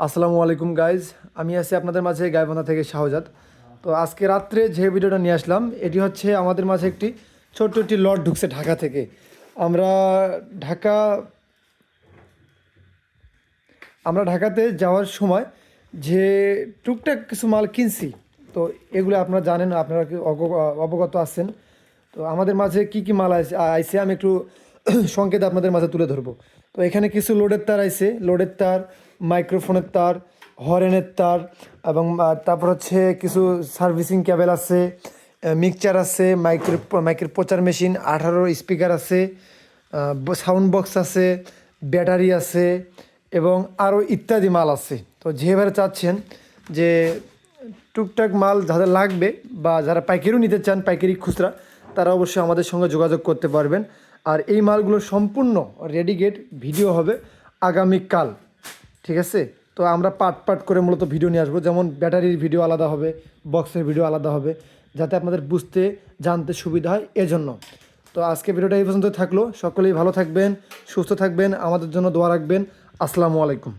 আসসালামু আলাইকুম গাইজ, আমি আছি আপনাদের মাঝে গাইবান্ধা থেকে শাহজাদ। তো আজকে রাত্রে যে ভিডিওটা নিয়ে আসলাম এটি হচ্ছে আমাদের মাঝে একটি ছোট্ট একটি লট ঢুকছে ঢাকা থেকে। আমরা ঢাকা আমরা ঢাকাতে যাওয়ার সময় যে টুকটাক কিছু মাল কিনছি, তো এগুলো আপনারা জানেন, আপনারা কি অবগত আছেন। তো আমাদের মাঝে কি কি মাল আইছে আমি একটু সংকেত আপনাদের মাঝে তুলে ধরবো। তো এখানে কিছু লোডের তার আইছে, লোডের তার, মাইক্রোফোনের তার, হরেনের তার, এবং তারপর হচ্ছে কিছু সার্ভিসিং কেবল আছে, মিক্সচার আছে, মাইকের প্রচার মেশিন, 18 স্পিকার আছে, সাউন্ড বক্স আছে, ব্যাটারি আছে এবং আরও ইত্যাদি মাল আছে। তো যেভাবে চাচ্ছেন যে টুকটাক মাল যাদের লাগবে বা যারা পাইকারিও নিতে চান, পাইকারি খুচরা, তারা অবশ্যই আমাদের সঙ্গে যোগাযোগ করতে পারবেন। আর এই মালগুলো সম্পূর্ণ রেডিমেড ভিডিও হবে আগামীকাল, ঠিক আছে? তো আমরা পার্ট পার্ট করে মূলত ভিডিও নিয়ে আসবো, যেমন ব্যাটারির ভিডিও আলাদা হবে, বক্সের ভিডিও আলাদা হবে, যাতে আপনাদের বুঝতে জানতে সুবিধা হয় এজন্য। তো আজকে ভিডিওটা এই পর্যন্ত থাকলো। সকলেই ভালো থাকবেন, সুস্থ থাকবেন, আমাদের জন্য দোয়া রাখবেন। আসসালামু আলাইকুম।